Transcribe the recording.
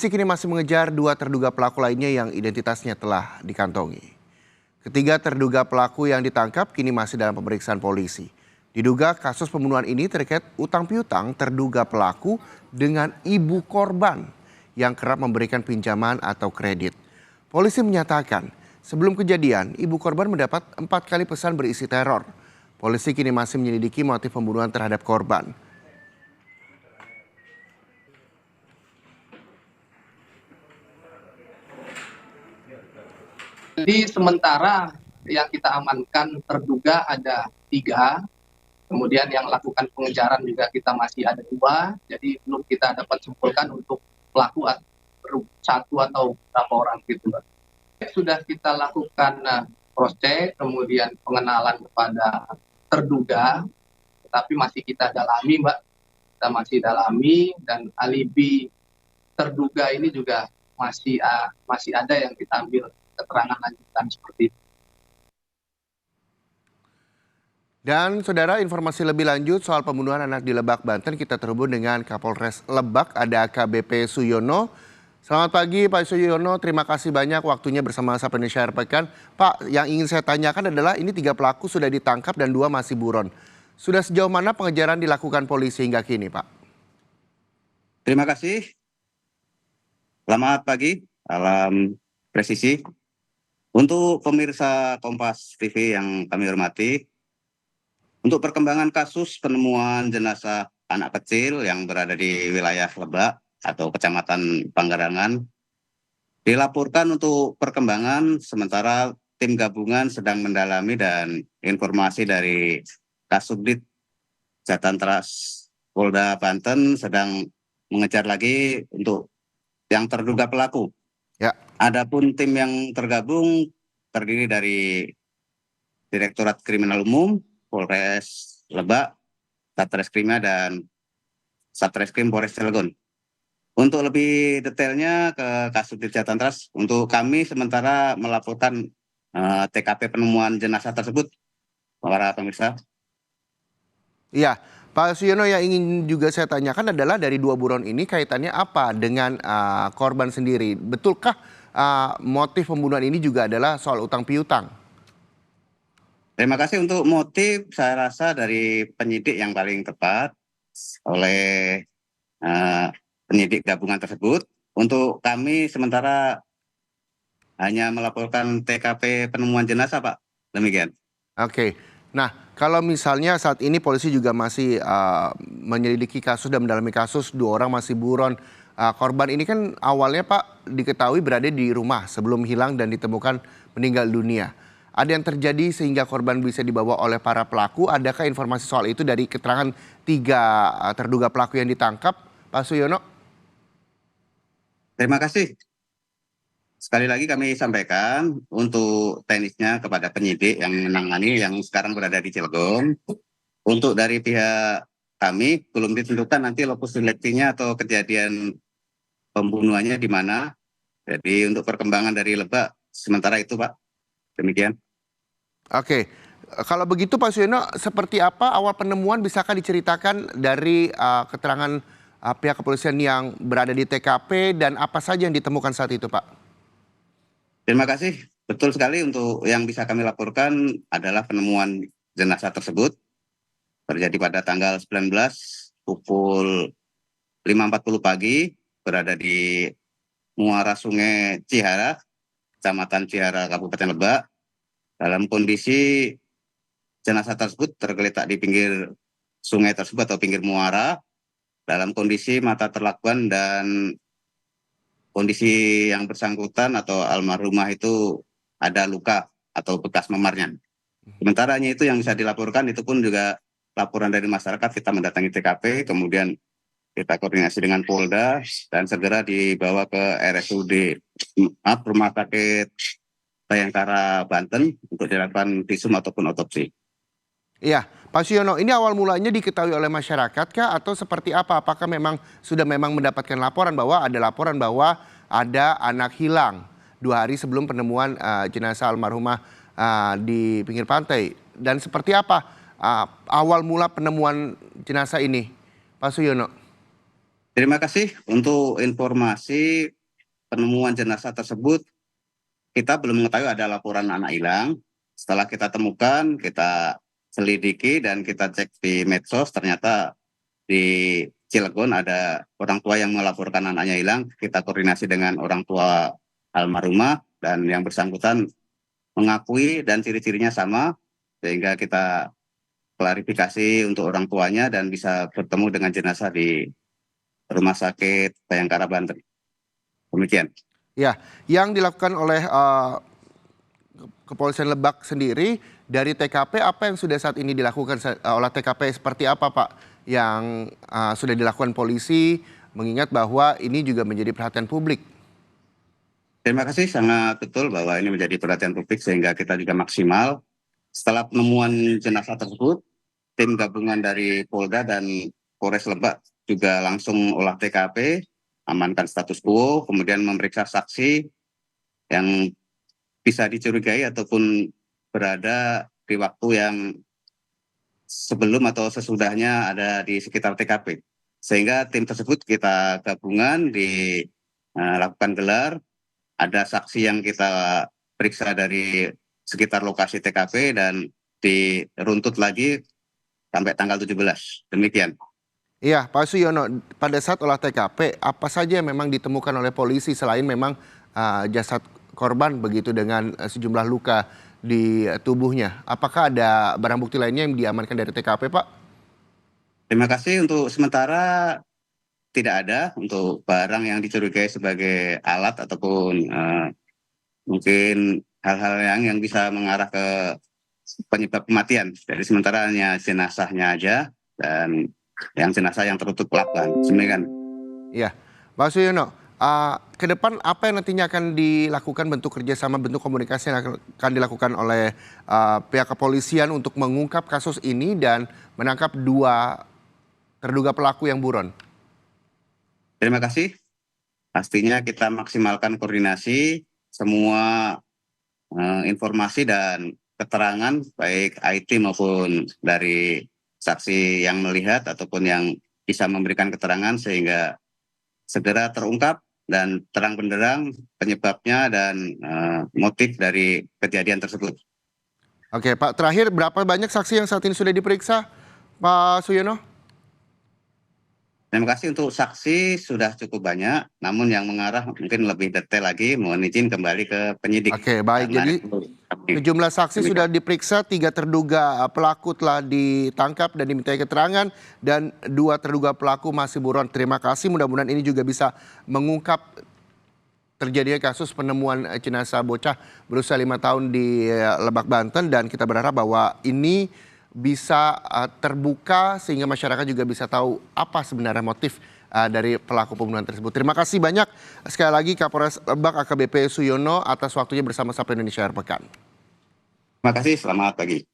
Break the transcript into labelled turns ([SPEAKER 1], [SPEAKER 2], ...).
[SPEAKER 1] Polisi kini masih mengejar dua terduga pelaku lainnya yang identitasnya telah dikantongi. Ketiga terduga pelaku yang ditangkap kini masih dalam pemeriksaan polisi. Diduga kasus pembunuhan ini terkait utang piutang terduga pelaku dengan ibu korban yang kerap memberikan pinjaman atau kredit. Polisi menyatakan sebelum kejadian ibu korban mendapat 4 kali pesan berisi teror. Polisi kini masih menyelidiki motif pembunuhan terhadap korban.
[SPEAKER 2] Jadi sementara yang kita amankan terduga ada 3, kemudian yang lakukan pengejaran juga kita masih ada 2, jadi belum kita dapat simpulkan untuk pelaku satu atau berapa orang gitu, Mbak. Sudah kita lakukan cross check, kemudian pengenalan kepada terduga, tetapi masih kita dalami, Mbak. Kita masih dalami dan alibi terduga ini juga masih ada yang kita ambil keterangan lanjutan seperti itu.
[SPEAKER 1] Dan saudara, informasi lebih lanjut soal pembunuhan anak di Lebak, Banten, kita terhubung dengan Kapolres Lebak, ada AKBP Suyono. Selamat pagi Pak Suyono, terima kasih banyak waktunya bersama Sapa Indonesia Akhir Pekan. Pak, yang ingin saya tanyakan adalah ini 3 pelaku sudah ditangkap dan 2 masih buron. Sudah sejauh mana pengejaran dilakukan polisi hingga kini, Pak?
[SPEAKER 3] Terima kasih. Selamat pagi, salam presisi. Untuk pemirsa Kompas TV yang kami hormati, untuk perkembangan kasus penemuan jenazah anak kecil yang berada di wilayah Lebak atau Kecamatan Panggarangan, dilaporkan untuk perkembangan sementara tim gabungan sedang mendalami dan informasi dari Kasubdit Jatantras Polda Banten sedang mengejar lagi untuk yang terduga pelaku.
[SPEAKER 1] Ya.
[SPEAKER 3] Adapun tim yang tergabung terdiri dari Direktorat Kriminal Umum, Polres Lebak, Satreskrimnya, dan Satreskrim Polres Cilegon. Untuk lebih detailnya ke Kasubdit Jatantras, untuk kami sementara melaporkan TKP penemuan jenazah tersebut, para pemirsa.
[SPEAKER 1] Iya, Pak Suyono, yang ingin juga saya tanyakan adalah dari 2 buron ini kaitannya apa dengan korban sendiri? Betulkah motif pembunuhan ini juga adalah soal utang piutang?
[SPEAKER 3] Terima kasih. Untuk motif saya rasa dari penyidik yang paling tepat oleh penyidik gabungan tersebut. Untuk kami sementara hanya melaporkan TKP penemuan jenazah, Pak. Demikian.
[SPEAKER 1] Oke. Nah, kalau misalnya saat ini polisi juga masih menyelidiki kasus dan mendalami kasus, 2 orang masih buron. Korban ini kan awalnya Pak diketahui berada di rumah sebelum hilang dan ditemukan meninggal dunia. Ada yang terjadi sehingga korban bisa dibawa oleh para pelaku. Adakah informasi soal itu dari keterangan 3 terduga pelaku yang ditangkap, Pak Suyono?
[SPEAKER 3] Terima kasih. Sekali lagi kami sampaikan untuk teknisnya kepada penyidik yang menangani yang sekarang berada di Cilegon. Untuk dari pihak kami belum ditentukan nanti lokus deliktinya atau kejadian pembunuhannya di mana. Jadi untuk perkembangan dari Lebak sementara itu, Pak. Demikian.
[SPEAKER 1] Oke. Kalau begitu Pak Suyono, seperti apa awal penemuan, bisakah diceritakan dari keterangan pihak kepolisian yang berada di TKP dan apa saja yang ditemukan saat itu, Pak?
[SPEAKER 3] Terima kasih. Betul sekali, untuk yang bisa kami laporkan adalah penemuan jenazah tersebut terjadi pada tanggal 19 pukul 5.40 pagi berada di muara Sungai Cihara, Kecamatan Cihara, Kabupaten Lebak. Dalam kondisi jenazah tersebut tergeletak di pinggir sungai tersebut atau pinggir muara, dalam kondisi mata terlakban dan kondisi yang bersangkutan atau almarhumah itu ada luka atau bekas memarnya. Sementara hanya itu yang bisa dilaporkan, itu pun juga laporan dari masyarakat. Kita mendatangi TKP, kemudian kita koordinasi dengan Polda dan segera dibawa ke RSUD Rumah Sakit Bayangkara Banten untuk dilakukan visum ataupun otopsi.
[SPEAKER 1] Iya, Pak Suyono, ini awal mulanya diketahui oleh masyarakat kah atau seperti apa? Apakah memang sudah mendapatkan laporan bahwa ada anak hilang 2 hari sebelum penemuan jenazah almarhumah di pinggir pantai? Dan seperti apa awal mula penemuan jenazah ini, Pak Suyono?
[SPEAKER 3] Terima kasih untuk informasi penemuan jenazah tersebut. Kita belum mengetahui ada laporan anak hilang. Setelah kita temukan, kita selidiki dan kita cek di medsos, ternyata di Cilegon ada orang tua yang melaporkan anaknya hilang. Kita koordinasi dengan orang tua almarhumah dan yang bersangkutan mengakui dan ciri-cirinya sama, sehingga kita klarifikasi untuk orang tuanya dan bisa bertemu dengan jenazah di Rumah Sakit Bayangkara Banten. Demikian.
[SPEAKER 1] Ya, yang dilakukan oleh Kepolisian Lebak sendiri dari TKP, apa yang sudah saat ini dilakukan oleh TKP, seperti apa Pak yang sudah dilakukan polisi, mengingat bahwa ini juga menjadi perhatian publik?
[SPEAKER 3] Terima kasih, sangat betul bahwa ini menjadi perhatian publik sehingga kita juga maksimal. Setelah penemuan jenazah tersebut, tim gabungan dari Polda dan Polres Lebak juga langsung olah TKP, amankan status quo, kemudian memeriksa saksi yang bisa dicurigai ataupun berada di waktu yang sebelum atau sesudahnya ada di sekitar TKP. Sehingga tim tersebut kita gabungan lakukan gelar, ada saksi yang kita periksa dari sekitar lokasi TKP dan diruntut lagi sampai tanggal 17. Demikian.
[SPEAKER 1] Iya, Pak Suyono, pada saat olah TKP, apa saja yang memang ditemukan oleh polisi selain memang jasad korban begitu dengan sejumlah luka di tubuhnya? Apakah ada barang bukti lainnya yang diamankan dari TKP, Pak?
[SPEAKER 3] Terima kasih, untuk sementara tidak ada untuk barang yang dicurigai sebagai alat ataupun mungkin hal-hal yang bisa mengarah ke penyebab kematian. Jadi sementara hanya jenazahnya aja dan yang jenazah yang tertutup lapan. Demikian.
[SPEAKER 1] Iya, Pak Suyono, ke depan apa yang nantinya akan dilakukan, bentuk kerjasama, bentuk komunikasi yang akan dilakukan oleh pihak kepolisian untuk mengungkap kasus ini dan menangkap 2 terduga pelaku yang buron?
[SPEAKER 3] Terima kasih. Pastinya kita maksimalkan koordinasi semua informasi dan keterangan baik IT maupun dari saksi yang melihat ataupun yang bisa memberikan keterangan sehingga segera terungkap dan terang benderang penyebabnya dan motif dari kejadian tersebut.
[SPEAKER 1] Oke, Pak, terakhir berapa banyak saksi yang saat ini sudah diperiksa, Pak Suyono?
[SPEAKER 3] Terima kasih, untuk saksi sudah cukup banyak, namun yang mengarah mungkin lebih detail lagi mohon izin kembali ke penyidik.
[SPEAKER 1] Oke, baik. Jadi sejumlah saksi sudah diperiksa, 3 terduga pelaku telah ditangkap dan dimintai keterangan, dan 2 terduga pelaku masih buron. Terima kasih, mudah-mudahan ini juga bisa mengungkap terjadinya kasus penemuan jenazah bocah berusia 5 tahun di Lebak, Banten, dan kita berharap bahwa ini bisa terbuka sehingga masyarakat juga bisa tahu apa sebenarnya motif dari pelaku pembunuhan tersebut. Terima kasih banyak sekali lagi Kapolres Lebak AKBP Suyono atas waktunya bersama Sapa Indonesia Akhir Pekan.
[SPEAKER 3] Terima kasih, selamat pagi.